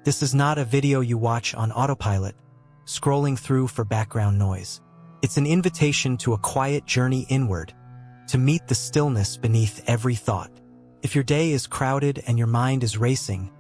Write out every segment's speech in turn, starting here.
This is not a video you watch on autopilot, scrolling through for background noise. It's an invitation to a quiet journey inward, to meet the stillness beneath every thought. If your day is crowded and your mind is racing,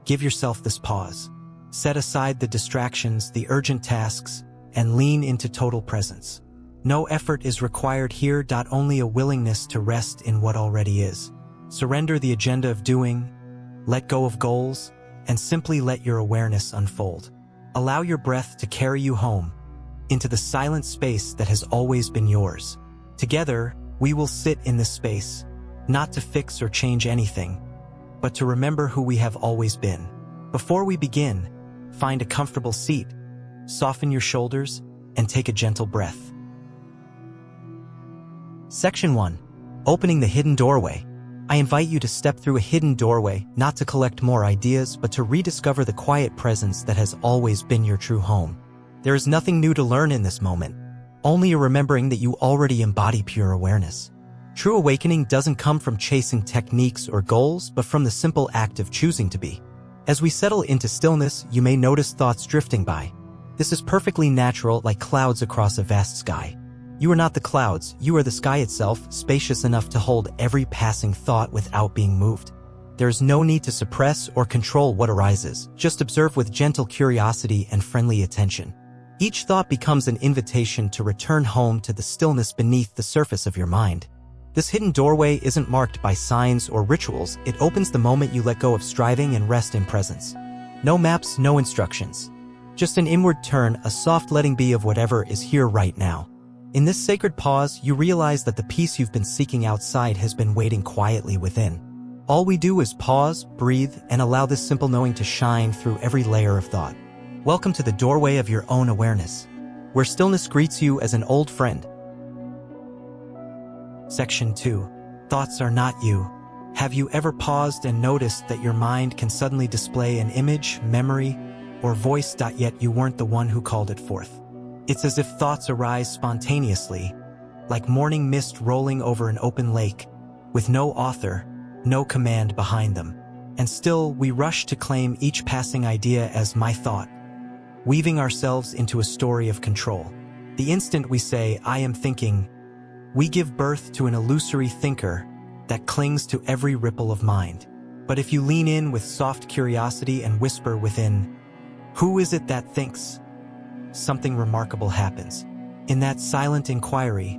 give yourself this pause. Set aside the distractions, the urgent tasks, and lean into total presence. No effort is required here, only a willingness to rest in what already is. Surrender the agenda of doing, let go of goals, and simply let your awareness unfold. Allow your breath to carry you home, into the silent space that has always been yours. Together, we will sit in this space, not to fix or change anything, but to remember who we have always been. Before we begin, find a comfortable seat, soften your shoulders, and take a gentle breath. Section 1. Opening the hidden doorway. I invite you to step through a hidden doorway, not to collect more ideas, but to rediscover the quiet presence that has always been your true home. There is nothing new to learn in this moment, only a remembering that you already embody pure awareness. True awakening doesn't come from chasing techniques or goals, but from the simple act of choosing to be. As we settle into stillness, you may notice thoughts drifting by. This is perfectly natural, like clouds across a vast sky. You are not the clouds, you are the sky itself, spacious enough to hold every passing thought without being moved. There is no need to suppress or control what arises, just observe with gentle curiosity and friendly attention. Each thought becomes an invitation to return home to the stillness beneath the surface of your mind. This hidden doorway isn't marked by signs or rituals, it opens the moment you let go of striving and rest in presence. No maps, no instructions. Just an inward turn, a soft letting be of whatever is here right now. In this sacred pause, you realize that the peace you've been seeking outside has been waiting quietly within. All we do is pause, breathe, and allow this simple knowing to shine through every layer of thought. Welcome to the doorway of your own awareness, where stillness greets you as an old friend. Section 2. Thoughts are not you. Have you ever paused and noticed that your mind can suddenly display an image, memory, or voice, yet you weren't the one who called it forth? It's as if thoughts arise spontaneously, like morning mist rolling over an open lake, with no author, no command behind them. And still, we rush to claim each passing idea as my thought, weaving ourselves into a story of control. The instant we say, I am thinking, we give birth to an illusory thinker that clings to every ripple of mind. But if you lean in with soft curiosity and whisper within, who is it that thinks? Something remarkable happens. In that silent inquiry,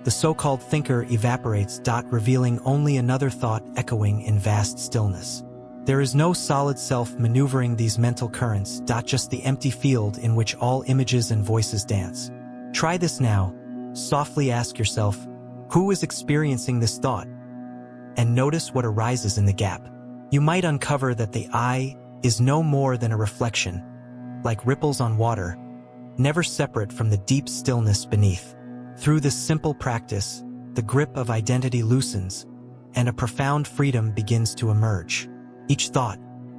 the so-called thinker evaporates, revealing only another thought echoing in vast stillness. There is no solid self maneuvering these mental currents, just the empty field in which all images and voices dance. Try this now. Softly ask yourself, who is experiencing this thought? And notice what arises in the gap. You might uncover that the I is no more than a reflection, like ripples on water, never separate from the deep stillness beneath. Through this simple practice, the grip of identity loosens, and a profound freedom begins to emerge. Each thought,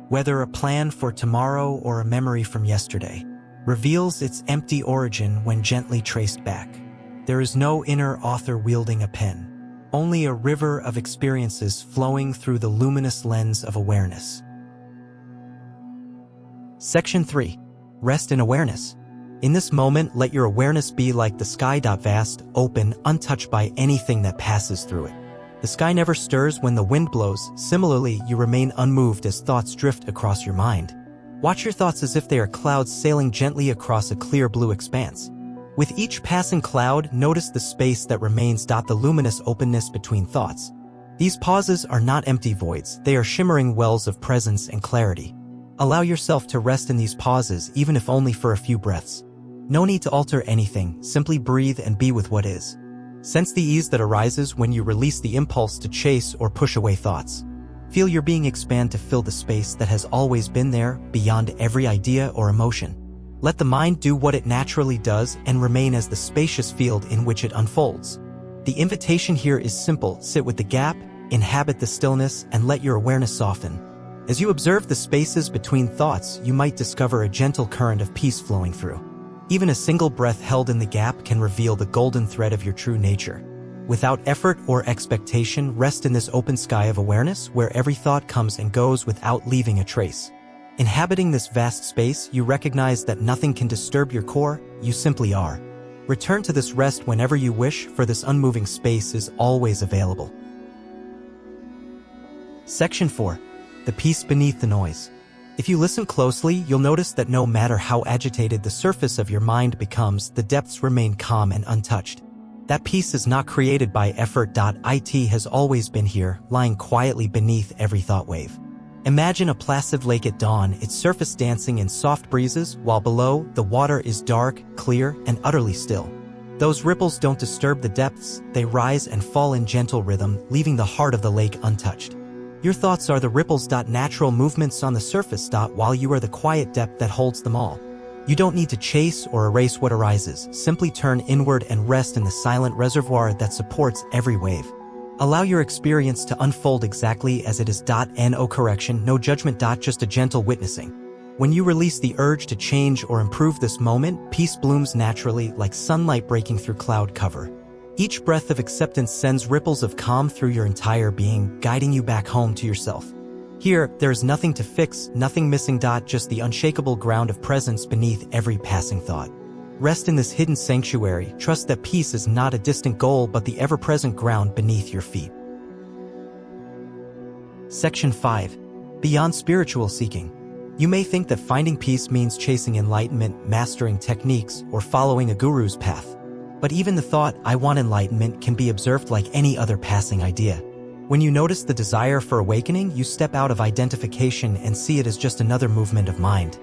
whether a plan for tomorrow or a memory from yesterday, reveals its empty origin when gently traced back. There is no inner author wielding a pen, only a river of experiences flowing through the luminous lens of awareness. Section 3. Rest in awareness. In this moment, let your awareness be like the sky, vast, open, untouched by anything that passes through it. The sky never stirs when the wind blows. Similarly, you remain unmoved as thoughts drift across your mind. Watch your thoughts as if they are clouds sailing gently across a clear blue expanse. With each passing cloud, notice the space that remains, the luminous openness between thoughts. These pauses are not empty voids, they are shimmering wells of presence and clarity. Allow yourself to rest in these pauses, even if only for a few breaths. No need to alter anything, simply breathe and be with what is. Sense the ease that arises when you release the impulse to chase or push away thoughts. Feel your being expand to fill the space that has always been there, beyond every idea or emotion. Let the mind do what it naturally does and remain as the spacious field in which it unfolds. The invitation here is simple: sit with the gap, inhabit the stillness, and let your awareness soften. As you observe the spaces between thoughts, you might discover a gentle current of peace flowing through. Even a single breath held in the gap can reveal the golden thread of your true nature. Without effort or expectation, rest in this open sky of awareness where every thought comes and goes without leaving a trace. Inhabiting this vast space, you recognize that nothing can disturb your core, you simply are. Return to this rest whenever you wish, for this unmoving space is always available. Section 4. The peace beneath the noise. If you listen closely, you'll notice that no matter how agitated the surface of your mind becomes, the depths remain calm and untouched. That peace is not created by effort. It has always been here, lying quietly beneath every thought wave. Imagine a placid lake at dawn, its surface dancing in soft breezes, while below, the water is dark, clear, and utterly still. Those ripples don't disturb the depths, they rise and fall in gentle rhythm, leaving the heart of the lake untouched. Your thoughts are the ripples. Natural movements on the surface. While you are the quiet depth that holds them all. You don't need to chase or erase what arises, simply turn inward and rest in the silent reservoir that supports every wave. Allow your experience to unfold exactly as it is. No correction, no judgment. Just a gentle witnessing. When you release the urge to change or improve this moment, peace blooms naturally, like sunlight breaking through cloud cover. Each breath of acceptance sends ripples of calm through your entire being, guiding you back home to yourself. Here, there is nothing to fix, nothing missing. Just the unshakable ground of presence beneath every passing thought. Rest in this hidden sanctuary, trust that peace is not a distant goal but the ever-present ground beneath your feet. Section 5. Beyond spiritual seeking. You may think that finding peace means chasing enlightenment, mastering techniques, or following a guru's path. But even the thought, "I want enlightenment," can be observed like any other passing idea. When you notice the desire for awakening, you step out of identification and see it as just another movement of mind.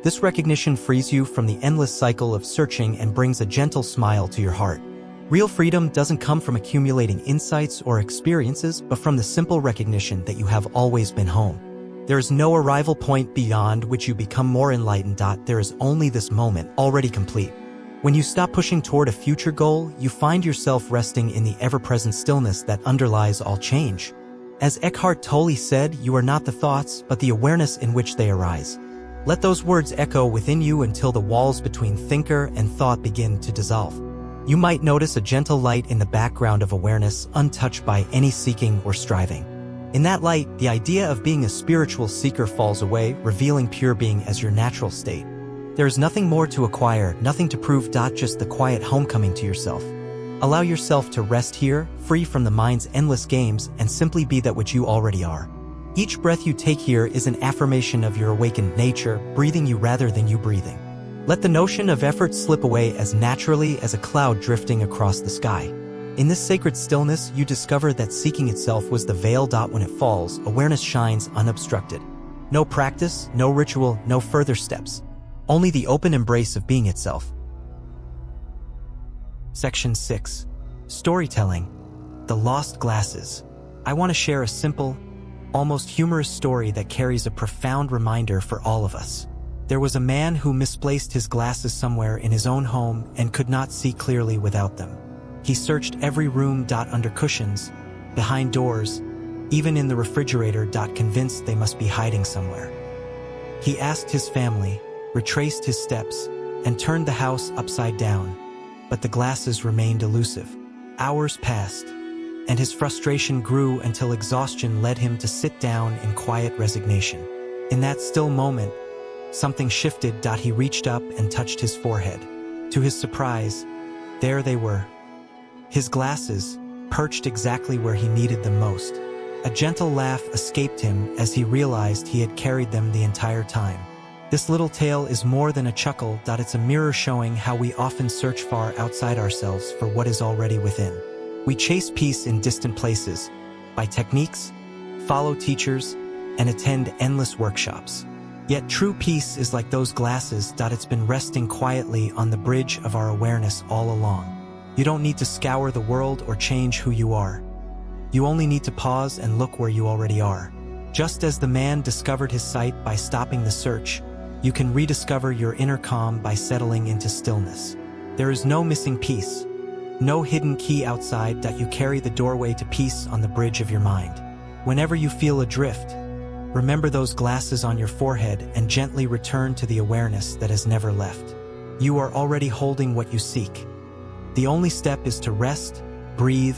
This recognition frees you from the endless cycle of searching and brings a gentle smile to your heart. Real freedom doesn't come from accumulating insights or experiences, but from the simple recognition that you have always been home. There is no arrival point beyond which you become more enlightened. There is only this moment, already complete. When you stop pushing toward a future goal, you find yourself resting in the ever-present stillness that underlies all change. As Eckhart Tolle said, you are not the thoughts, but the awareness in which they arise. Let those words echo within you until the walls between thinker and thought begin to dissolve. You might notice a gentle light in the background of awareness, untouched by any seeking or striving. In that light, the idea of being a spiritual seeker falls away, revealing pure being as your natural state. There is nothing more to acquire, nothing to prove. Just the quiet homecoming to yourself. Allow yourself to rest here, free from the mind's endless games, and simply be that which you already are. Each breath you take here is an affirmation of your awakened nature, breathing you rather than you breathing. Let the notion of effort slip away as naturally as a cloud drifting across the sky. In this sacred stillness, you discover that seeking itself was the veil. When it falls, awareness shines unobstructed. No practice, no ritual, no further steps. Only the open embrace of being itself. Section 6. Storytelling. The Lost Glasses. I want to share a simple, almost humorous story that carries a profound reminder for all of us. There was a man who misplaced his glasses somewhere in his own home and could not see clearly without them. He searched every room. Under cushions, behind doors, even in the refrigerator. Convinced they must be hiding somewhere. He asked his family, retraced his steps, and turned the house upside down, but the glasses remained elusive. Hours passed, and his frustration grew until exhaustion led him to sit down in quiet resignation. In that still moment, something shifted. He reached up and touched his forehead. To his surprise, there they were. His glasses, perched exactly where he needed them most. A gentle laugh escaped him as he realized he had carried them the entire time. This little tale is more than a chuckle. It's a mirror showing how we often search far outside ourselves for what is already within. We chase peace in distant places, by techniques, follow teachers, and attend endless workshops. Yet true peace is like those glasses. It's been resting quietly on the bridge of our awareness all along. You don't need to scour the world or change who you are. You only need to pause and look where you already are. Just as the man discovered his sight by stopping the search, you can rediscover your inner calm by settling into stillness. There is no missing piece, no hidden key outside. You carry the doorway to peace on the bridge of your mind. Whenever you feel adrift, remember those glasses on your forehead and gently return to the awareness that has never left. You are already holding what you seek. The only step is to rest, breathe,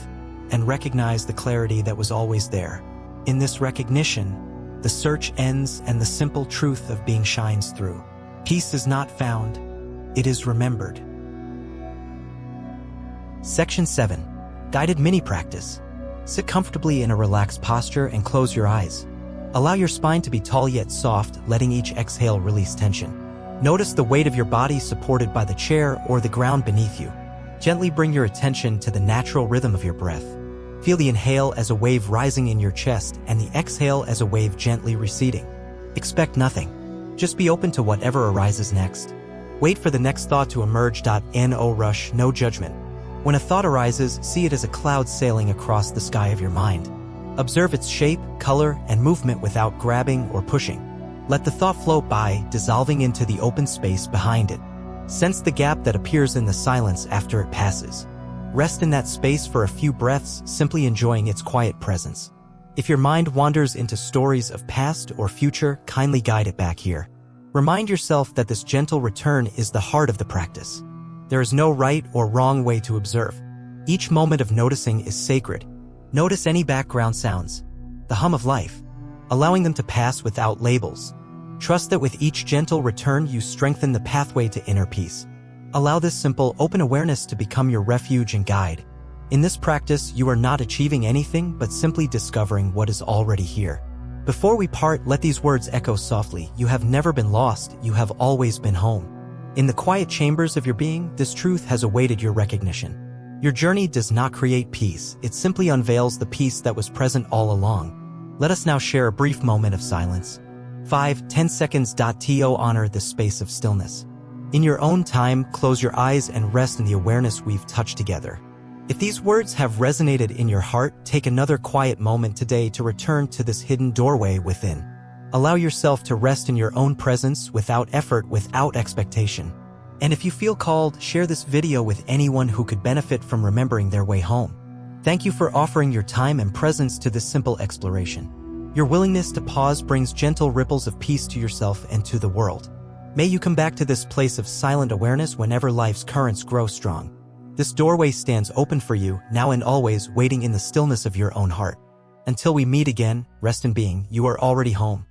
and recognize the clarity that was always there. In this recognition, The search ends and the simple truth of being shines through. Peace is not found, it is remembered. Section 7. Guided Mini Practice. Sit comfortably in a relaxed posture and close your eyes. Allow your spine to be tall yet soft, letting each exhale release tension. Notice the weight of your body supported by the chair or the ground beneath you. Gently bring your attention to the natural rhythm of your breath. Feel the inhale as a wave rising in your chest and the exhale as a wave gently receding. Expect nothing. Just be open to whatever arises next. Wait for the next thought to emerge. No rush, no judgment. When a thought arises, see it as a cloud sailing across the sky of your mind. Observe its shape, color, and movement without grabbing or pushing. Let the thought float by, dissolving into the open space behind it. Sense the gap that appears in the silence after it passes. Rest in that space for a few breaths, simply enjoying its quiet presence. If your mind wanders into stories of past or future, kindly guide it back here. Remind yourself that this gentle return is the heart of the practice. There is no right or wrong way to observe. Each moment of noticing is sacred. Notice any background sounds, the hum of life, allowing them to pass without labels. Trust that with each gentle return you strengthen the pathway to inner peace. Allow this simple, open awareness to become your refuge and guide. In this practice, you are not achieving anything but simply discovering what is already here. Before we part, let these words echo softly. You have never been lost, you have always been home. In the quiet chambers of your being, this truth has awaited your recognition. Your journey does not create peace, it simply unveils the peace that was present all along. Let us now share a brief moment of silence. 5-10 seconds. To honor this space of stillness. In your own time, close your eyes and rest in the awareness we've touched together. If these words have resonated in your heart, take another quiet moment today to return to this hidden doorway within. Allow yourself to rest in your own presence without effort, without expectation. And if you feel called, share this video with anyone who could benefit from remembering their way home. Thank you for offering your time and presence to this simple exploration. Your willingness to pause brings gentle ripples of peace to yourself and to the world. May you come back to this place of silent awareness whenever life's currents grow strong. This doorway stands open for you, now and always, waiting in the stillness of your own heart. Until we meet again, rest in being, you are already home.